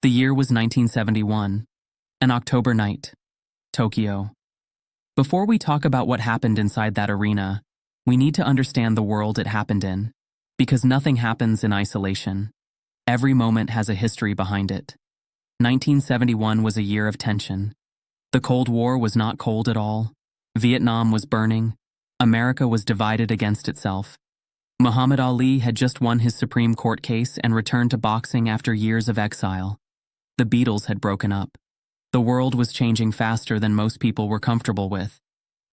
The year was 1971, an October night, Tokyo. Before we talk about what happened inside that arena, we need to understand the world it happened in, because nothing happens in isolation. Every moment has a history behind it. 1971 was a year of tension. The Cold War was not cold at all. Vietnam was burning. America was divided against itself. Muhammad Ali had just won his Supreme Court case and returned to boxing after years of exile. The Beatles had broken up. The world was changing faster than most people were comfortable with.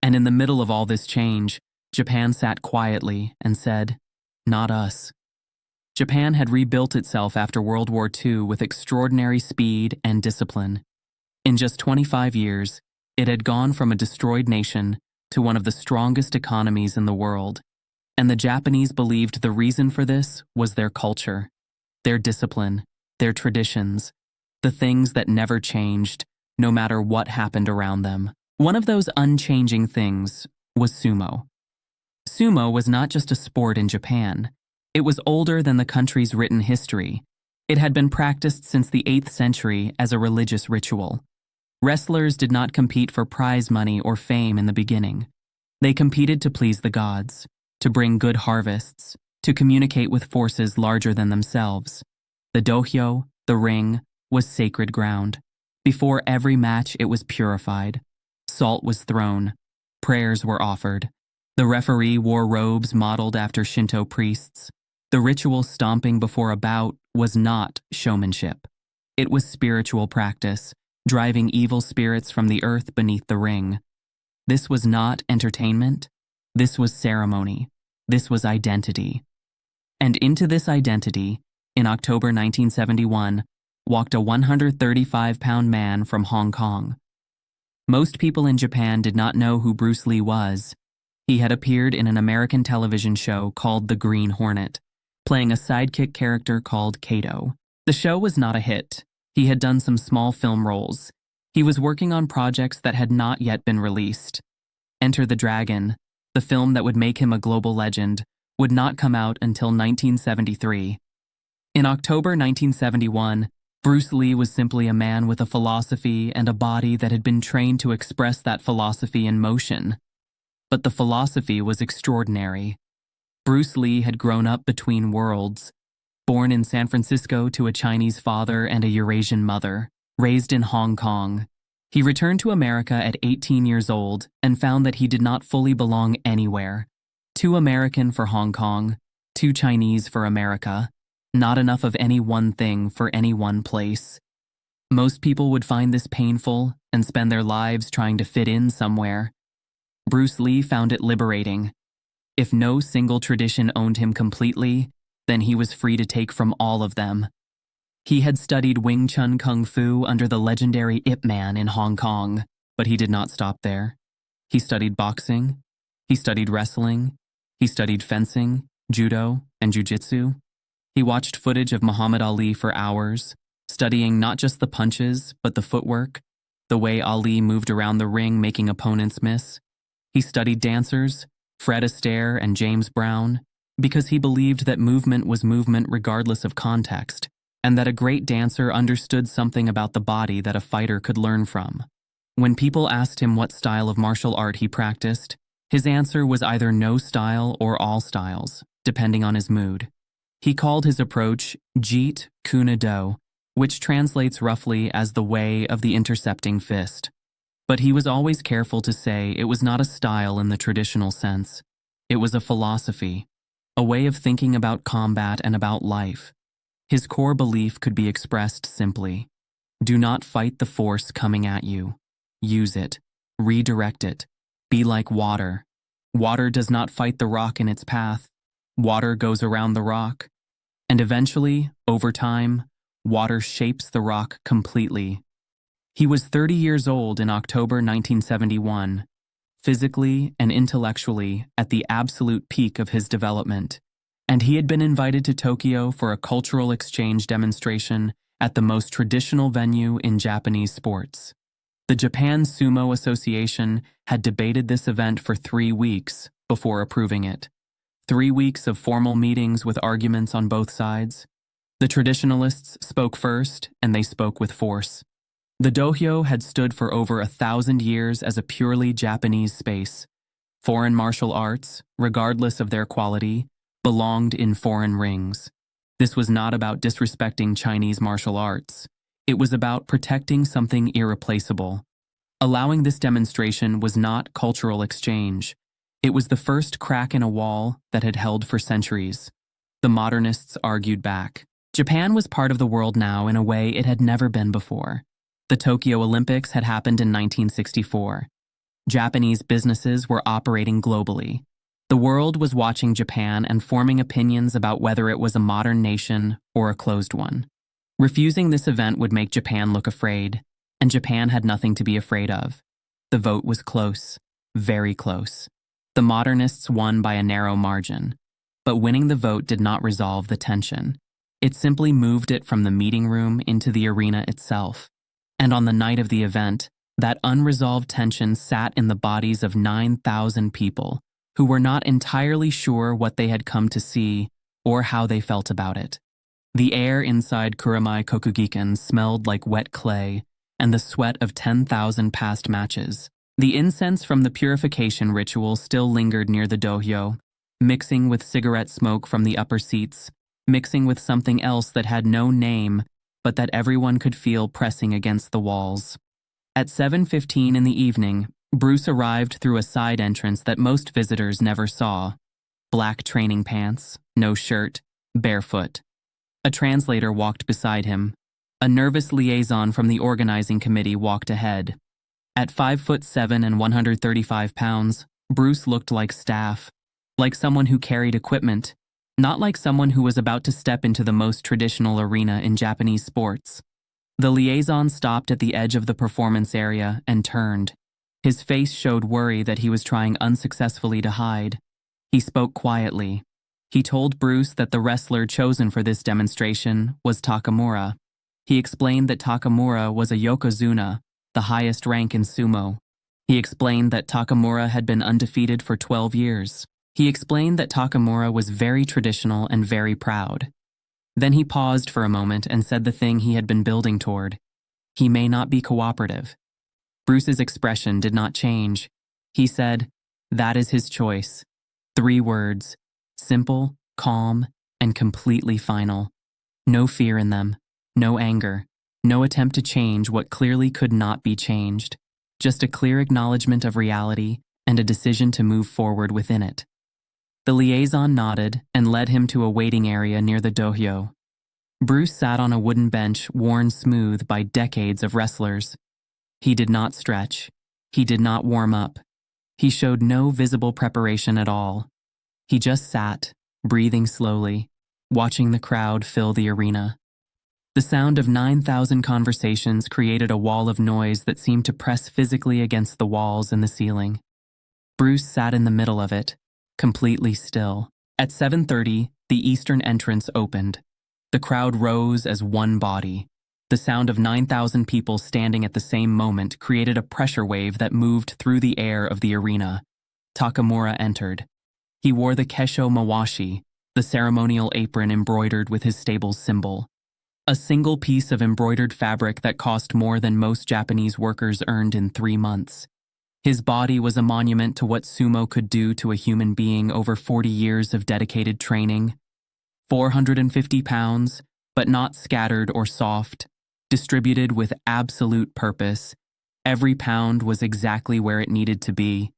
And in the middle of all this change, Japan sat quietly and said, "Not us." Japan had rebuilt itself after World War II with extraordinary speed and discipline. In just 25 years, it had gone from a destroyed nation to one of the strongest economies in the world. And the Japanese believed the reason for this was their culture, their discipline, their traditions, the things that never changed, no matter what happened around them. One of those unchanging things was sumo. Sumo was not just a sport in Japan. It was older than the country's written history. It had been practiced since the 8th century as a religious ritual. Wrestlers did not compete for prize money or fame in the beginning. They competed to please the gods, to bring good harvests, to communicate with forces larger than themselves. The dohyo, the ring, was sacred ground. Before every match, it was purified. Salt was thrown. Prayers were offered. The referee wore robes modeled after Shinto priests. The ritual stomping before a bout was not showmanship. It was spiritual practice, driving evil spirits from the earth beneath the ring. This was not entertainment. This was ceremony. This was identity. And into this identity, in October 1971, walked a 135-pound man from Hong Kong. Most people in Japan did not know who Bruce Lee was. He had appeared in an American television show called The Green Hornet, playing a sidekick character called Kato. The show was not a hit. He had done some small film roles. He was working on projects that had not yet been released. Enter the Dragon, the film that would make him a global legend, would not come out until 1973. In October 1971, Bruce Lee was simply a man with a philosophy and a body that had been trained to express that philosophy in motion. But the philosophy was extraordinary. Bruce Lee had grown up between worlds, born in San Francisco to a Chinese father and a Eurasian mother, raised in Hong Kong. He returned to America at 18 years old and found that he did not fully belong anywhere. Too American for Hong Kong, too Chinese for America. Not enough of any one thing for any one place. Most people would find this painful and spend their lives trying to fit in somewhere. Bruce Lee found it liberating. If no single tradition owned him completely, then he was free to take from all of them. He had studied Wing Chun Kung Fu under the legendary Ip Man in Hong Kong, but he did not stop there. He studied boxing, he studied wrestling, he studied fencing, judo, and jiu-jitsu. He watched footage of Muhammad Ali for hours, studying not just the punches, but the footwork, the way Ali moved around the ring making opponents miss. He studied dancers, Fred Astaire and James Brown, because he believed that movement was movement regardless of context, and that a great dancer understood something about the body that a fighter could learn from. When people asked him what style of martial art he practiced, his answer was either no style or all styles, depending on his mood. He called his approach Jeet Kune Do, which translates roughly as the way of the intercepting fist. But he was always careful to say it was not a style in the traditional sense. It was a philosophy, a way of thinking about combat and about life. His core belief could be expressed simply: do not fight the force coming at you. Use it. Redirect it. Be like water. Water does not fight the rock in its path. Water goes around the rock. And eventually, over time, water shapes the rock completely. He was 30 years old in October 1971, physically and intellectually at the absolute peak of his development, and he had been invited to Tokyo for a cultural exchange demonstration at the most traditional venue in Japanese sports. The Japan Sumo Association had debated this event for 3 weeks before approving it. 3 weeks of formal meetings with arguments on both sides. The traditionalists spoke first, and they spoke with force. The dohyo had stood for over 1,000 years as a purely Japanese space. Foreign martial arts, regardless of their quality, belonged in foreign rings. This was not about disrespecting Chinese martial arts. It was about protecting something irreplaceable. Allowing this demonstration was not cultural exchange. It was the first crack in a wall that had held for centuries. The modernists argued back. Japan was part of the world now in a way it had never been before. The Tokyo Olympics had happened in 1964. Japanese businesses were operating globally. The world was watching Japan and forming opinions about whether it was a modern nation or a closed one. Refusing this event would make Japan look afraid, and Japan had nothing to be afraid of. The vote was close, very close. The modernists won by a narrow margin, but winning the vote did not resolve the tension. It simply moved it from the meeting room into the arena itself. And on the night of the event, that unresolved tension sat in the bodies of 9,000 people who were not entirely sure what they had come to see or how they felt about it. The air inside Kuramai Kokugikan smelled like wet clay and the sweat of 10,000 past matches. The incense from the purification ritual still lingered near the dohyo, mixing with cigarette smoke from the upper seats, mixing with something else that had no name but that everyone could feel pressing against the walls. At 7:15 in the evening, Bruce arrived through a side entrance that most visitors never saw. Black training pants, no shirt, barefoot. A translator walked beside him. A nervous liaison from the organizing committee walked ahead. At 5'7" and 135 pounds, Bruce looked like staff, like someone who carried equipment, not like someone who was about to step into the most traditional arena in Japanese sports. The liaison stopped at the edge of the performance area and turned. His face showed worry that he was trying unsuccessfully to hide. He spoke quietly. He told Bruce that the wrestler chosen for this demonstration was Takamura. He explained that Takamura was a yokozuna, the highest rank in sumo. He explained that Takamura had been undefeated for 12 years. He explained that Takamura was very traditional and very proud. Then he paused for a moment and said the thing he had been building toward. He may not be cooperative. Bruce's expression did not change. He said, "That is his choice." 3 words, simple, calm, and completely final. No fear in them, no anger, no attempt to change what clearly could not be changed. Just a clear acknowledgement of reality and a decision to move forward within it. The liaison nodded and led him to a waiting area near the dohyo. Bruce sat on a wooden bench worn smooth by decades of wrestlers. He did not stretch. He did not warm up. He showed no visible preparation at all. He just sat, breathing slowly, watching the crowd fill the arena. The sound of 9,000 conversations created a wall of noise that seemed to press physically against the walls and the ceiling. Bruce sat in the middle of it, completely still. At 7:30, the eastern entrance opened. The crowd rose as one body. The sound of 9,000 people standing at the same moment created a pressure wave that moved through the air of the arena. Takamura entered. He wore the kesho mawashi, the ceremonial apron embroidered with his stable's symbol. A single piece of embroidered fabric that cost more than most Japanese workers earned in 3 months. His body was a monument to what sumo could do to a human being over 40 years of dedicated training. 450 pounds, but not scattered or soft, distributed with absolute purpose. Every pound was exactly where it needed to be.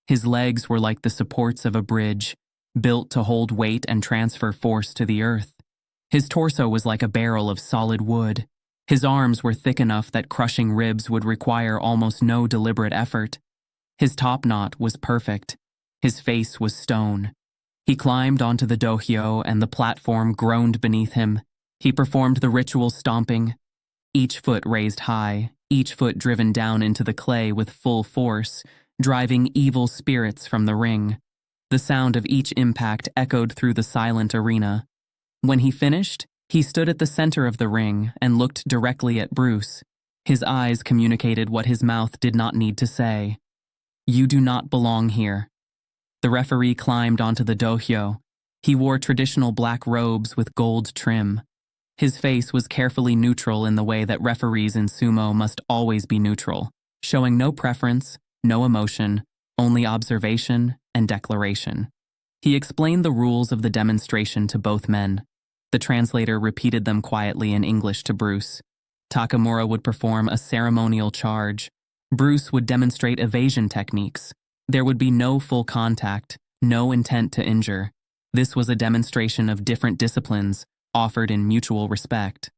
His legs were like the supports of a bridge, built to hold weight and transfer force to the earth. His torso was like a barrel of solid wood. His arms were thick enough that crushing ribs would require almost no deliberate effort. His top knot was perfect. His face was stone. He climbed onto the dohyo and the platform groaned beneath him. He performed the ritual stomping, each foot raised high, each foot driven down into the clay with full force, driving evil spirits from the ring. The sound of each impact echoed through the silent arena. When he finished, he stood at the center of the ring and looked directly at Bruce. His eyes communicated what his mouth did not need to say. "You do not belong here." The referee climbed onto the dohyo. He wore traditional black robes with gold trim. His face was carefully neutral in the way that referees in sumo must always be neutral, showing no preference, no emotion, only observation and declaration. He explained the rules of the demonstration to both men. The translator repeated them quietly in English to Bruce. Takamura would perform a ceremonial charge. Bruce would demonstrate evasion techniques. There would be no full contact, no intent to injure. This was a demonstration of different disciplines, offered in mutual respect.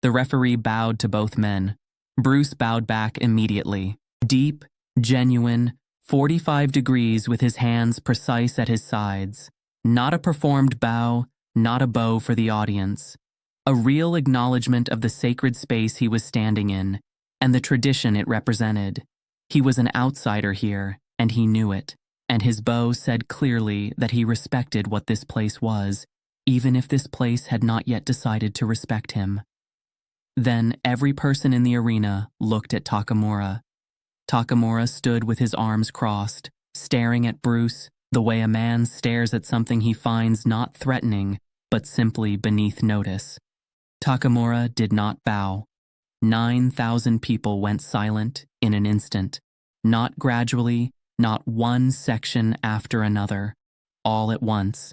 The referee bowed to both men. Bruce bowed back immediately. Deep, genuine, 45 degrees with his hands precise at his sides. Not a performed bow, not a bow for the audience. A real acknowledgement of the sacred space he was standing in, and the tradition it represented. He was an outsider here, and he knew it, and his bow said clearly that he respected what this place was, even if this place had not yet decided to respect him. Then every person in the arena looked at Takamura. Takamura stood with his arms crossed, staring at Bruce the way a man stares at something he finds not threatening, but simply beneath notice. Takamura did not bow. 9,000 people went silent in an instant, not gradually, not one section after another, all at once.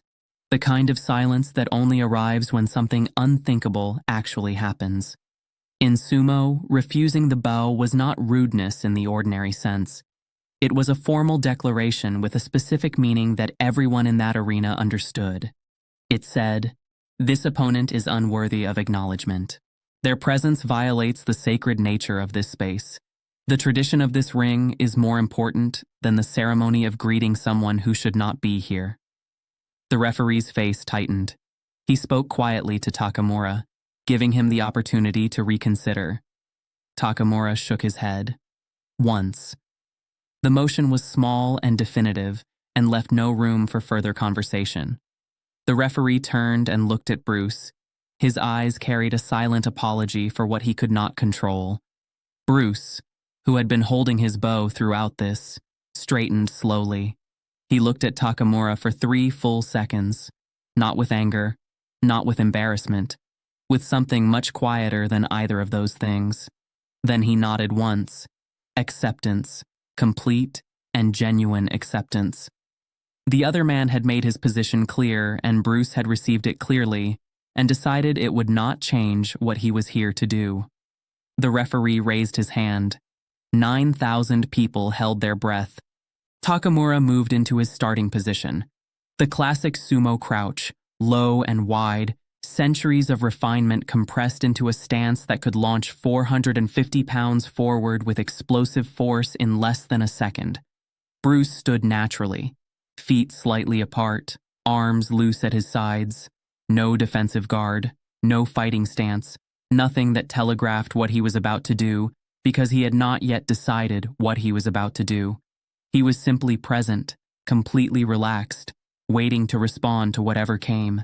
The kind of silence that only arrives when something unthinkable actually happens. In sumo, refusing the bow was not rudeness in the ordinary sense. It was a formal declaration with a specific meaning that everyone in that arena understood. It said, "This opponent is unworthy of acknowledgement. Their presence violates the sacred nature of this space. The tradition of this ring is more important than the ceremony of greeting someone who should not be here." The referee's face tightened. He spoke quietly to Takamura, giving him the opportunity to reconsider. Takamura shook his head. Once. The motion was small and definitive and left no room for further conversation. The referee turned and looked at Bruce. His eyes carried a silent apology for what he could not control. Bruce, who had been holding his bow throughout this, straightened slowly. He looked at Takamura for 3 full seconds, not with anger, not with embarrassment, with something much quieter than either of those things. Then he nodded once. Acceptance, complete and genuine acceptance. The other man had made his position clear, and Bruce had received it clearly and decided it would not change what he was here to do. The referee raised his hand. 9,000 people held their breath. Takamura moved into his starting position. The classic sumo crouch, low and wide, centuries of refinement compressed into a stance that could launch 450 pounds forward with explosive force in less than a second. Bruce stood naturally, feet slightly apart, arms loose at his sides. No defensive guard, no fighting stance, nothing that telegraphed what he was about to do, because he had not yet decided what he was about to do. He was simply present, completely relaxed, waiting to respond to whatever came.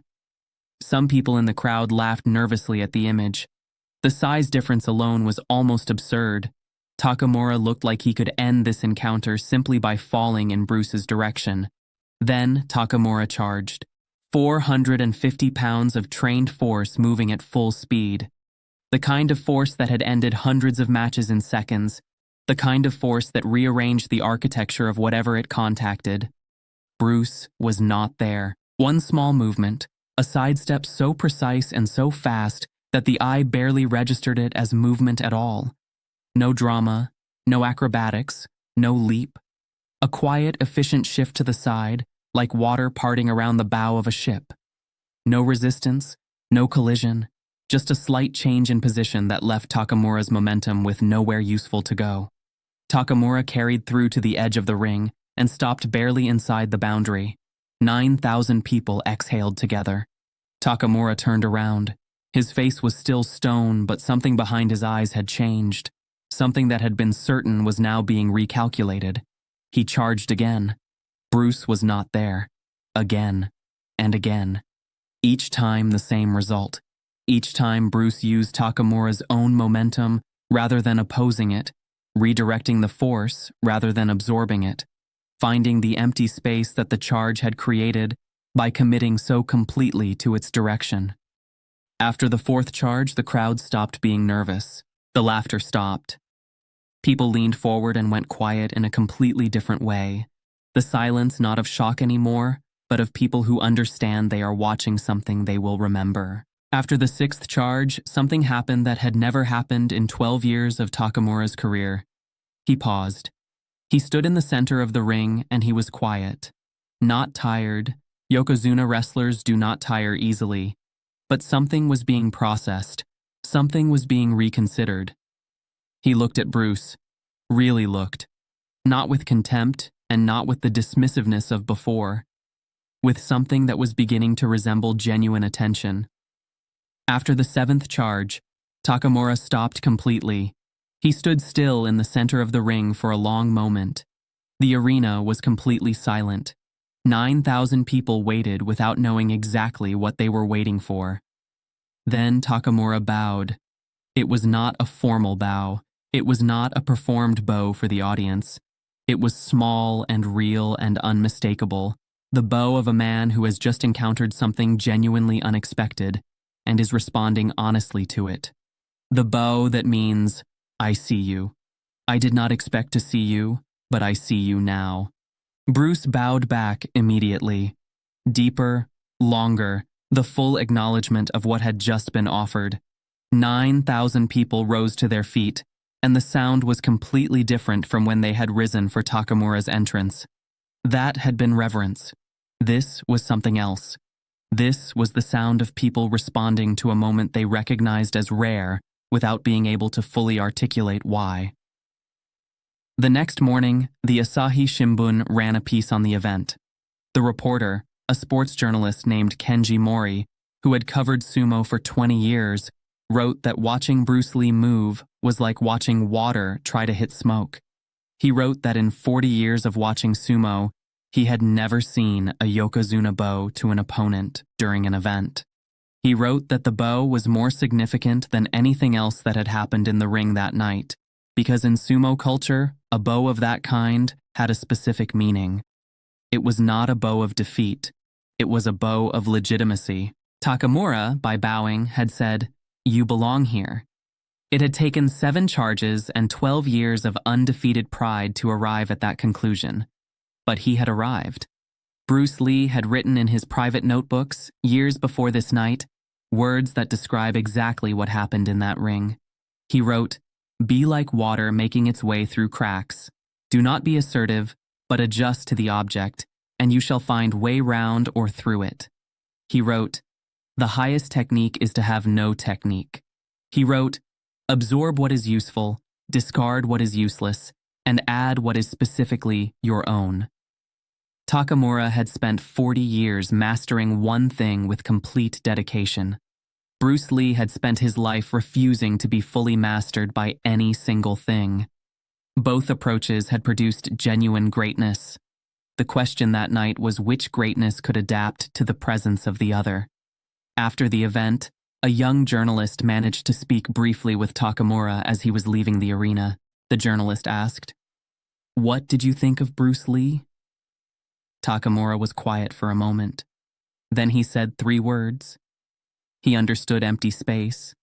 Some people in the crowd laughed nervously at the image. The size difference alone was almost absurd. Takamura looked like he could end this encounter simply by falling in Bruce's direction. Then Takamura charged. 450 pounds of trained force moving at full speed. The kind of force that had ended hundreds of matches in seconds. The kind of force that rearranged the architecture of whatever it contacted. Bruce was not there. One small movement, a sidestep so precise and so fast that the eye barely registered it as movement at all. No drama, no acrobatics, no leap. A quiet, efficient shift to the side, like water parting around the bow of a ship. No resistance, no collision, just a slight change in position that left Takamura's momentum with nowhere useful to go. Takamura carried through to the edge of the ring and stopped barely inside the boundary. 9,000 people exhaled together. Takamura turned around. His face was still stone, but something behind his eyes had changed. Something that had been certain was now being recalculated. He charged again. Bruce was not there. Again and again. Each time the same result. Each time Bruce used Takamura's own momentum rather than opposing it, redirecting the force rather than absorbing it, finding the empty space that the charge had created by committing so completely to its direction. After the fourth charge, the crowd stopped being nervous. The laughter stopped. People leaned forward and went quiet in a completely different way. The silence not of shock anymore, but of people who understand they are watching something they will remember. After the sixth charge, something happened that had never happened in 12 years of Takamura's career. He paused. He stood in the center of the ring and he was quiet. Not tired. Yokozuna wrestlers do not tire easily. But something was being processed. Something was being reconsidered. He looked at Bruce. Really looked. Not with contempt and not with the dismissiveness of before. With something that was beginning to resemble genuine attention. After the seventh charge, Takamura stopped completely. He stood still in the center of the ring for a long moment. The arena was completely silent. 9,000 people waited without knowing exactly what they were waiting for. Then Takamura bowed. It was not a formal bow. It was not a performed bow for the audience. It was small and real and unmistakable. The bow of a man who has just encountered something genuinely unexpected and is responding honestly to it. The bow that means, I see you. I did not expect to see you, but I see you now. Bruce bowed back immediately. Deeper, longer, the full acknowledgement of what had just been offered. 9,000 people rose to their feet, and the sound was completely different from when they had risen for Takamura's entrance. That had been reverence. This was something else. This was the sound of people responding to a moment they recognized as rare without being able to fully articulate why. The next morning, the Asahi Shimbun ran a piece on the event. The reporter, a sports journalist named Kenji Mori, who had covered sumo for 20 years, wrote that watching Bruce Lee move was like watching water try to hit smoke. He wrote that in 40 years of watching sumo, he had never seen a yokozuna bow to an opponent during an event. He wrote that the bow was more significant than anything else that had happened in the ring that night, because in sumo culture, a bow of that kind had a specific meaning. It was not a bow of defeat. It was a bow of legitimacy. Takamura, by bowing, had said, "You belong here." It had taken 7 charges and 12 years of undefeated pride to arrive at that conclusion. But he had arrived. Bruce Lee had written in his private notebooks, years before this night, words that describe exactly what happened in that ring. He wrote, "Be like water making its way through cracks. Do not be assertive, but adjust to the object, and you shall find way round or through it." He wrote, "The highest technique is to have no technique." He wrote, "Absorb what is useful, discard what is useless, and add what is specifically your own." Takamura had spent 40 years mastering one thing with complete dedication. Bruce Lee had spent his life refusing to be fully mastered by any single thing. Both approaches had produced genuine greatness. The question that night was which greatness could adapt to the presence of the other. After the event, a young journalist managed to speak briefly with Takamura as he was leaving the arena. The journalist asked, "What did you think of Bruce Lee?" Takamura was quiet for a moment. Then he said 3 words. He understood empty space.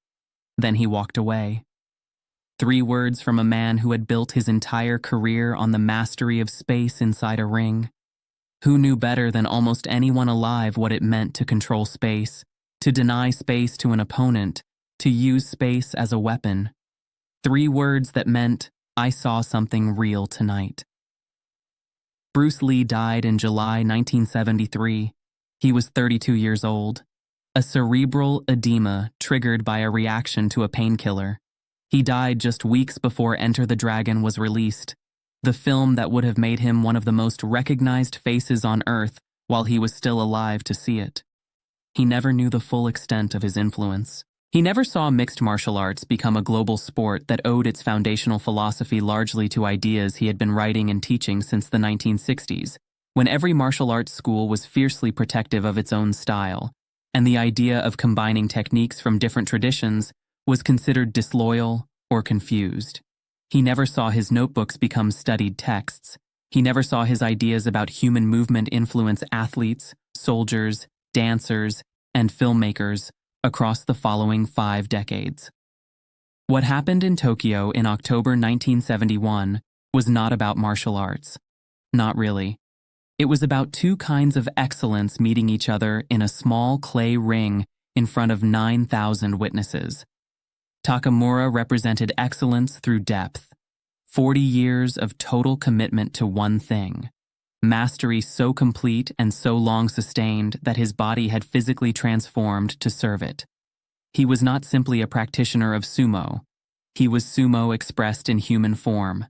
Then he walked away. 3 words from a man who had built his entire career on the mastery of space inside a ring. Who knew better than almost anyone alive what it meant to control space, to deny space to an opponent, to use space as a weapon. 3 words that meant, I saw something real tonight. Bruce Lee died in July 1973. He was 32 years old. A cerebral edema triggered by a reaction to a painkiller. He died just weeks before Enter the Dragon was released, the film that would have made him one of the most recognized faces on Earth while he was still alive to see it. He never knew the full extent of his influence. He never saw mixed martial arts become a global sport that owed its foundational philosophy largely to ideas he had been writing and teaching since the 1960s, when every martial arts school was fiercely protective of its own style, and the idea of combining techniques from different traditions was considered disloyal or confused. He never saw his notebooks become studied texts. He never saw his ideas about human movement influence athletes, soldiers, dancers, and filmmakers, across the following 5 decades. What happened in Tokyo in October 1971 was not about martial arts. Not really. It was about two kinds of excellence meeting each other in a small clay ring in front of 9,000 witnesses. Takamura represented excellence through depth, 40 years of total commitment to one thing, mastery so complete and so long sustained that his body had physically transformed to serve it. He was not simply a practitioner of sumo. He was sumo expressed in human form.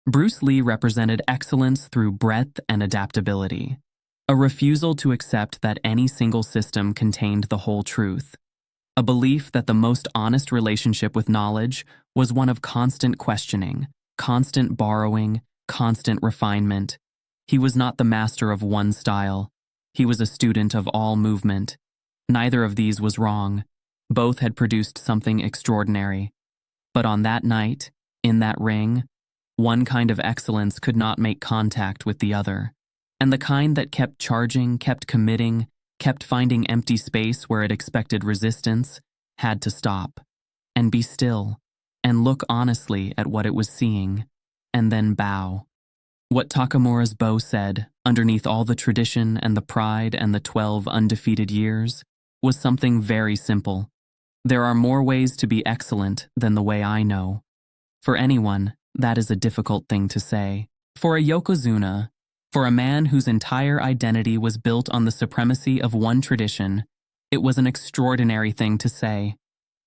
Bruce Lee represented excellence through breadth and adaptability, a refusal to accept that any single system contained the whole truth, a belief that the most honest relationship with knowledge was one of constant questioning, constant borrowing, constant refinement. He was not the master of one style. He was a student of all movement. Neither of these was wrong. Both had produced something extraordinary. But on that night, in that ring, one kind of excellence could not make contact with the other. And the kind that kept charging, kept committing, kept finding empty space where it expected resistance, had to stop, and be still, and look honestly at what it was seeing, and then bow. What Takamura's bow said, underneath all the tradition and the pride and the 12 undefeated years, was something very simple. There are more ways to be excellent than the way I know. For anyone, that is a difficult thing to say. For a yokozuna, for a man whose entire identity was built on the supremacy of one tradition, it was an extraordinary thing to say.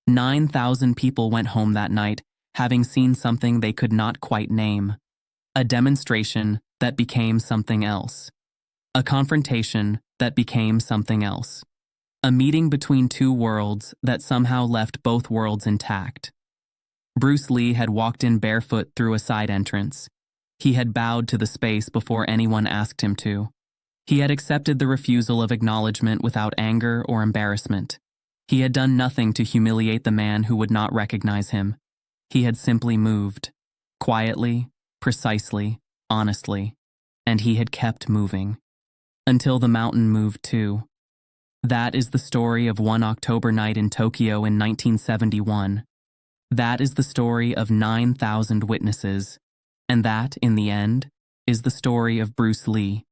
9,000 people went home that night, having seen something they could not quite name. A demonstration that became something else. A confrontation that became something else. A meeting between two worlds that somehow left both worlds intact. Bruce Lee had walked in barefoot through a side entrance. He had bowed to the space before anyone asked him to. He had accepted the refusal of acknowledgement without anger or embarrassment. He had done nothing to humiliate the man who would not recognize him. He had simply moved, quietly, precisely, honestly, and he had kept moving. Until the mountain moved too. That is the story of one October night in Tokyo in 1971. That is the story of 9,000 witnesses, and that, in the end, is the story of Bruce Lee.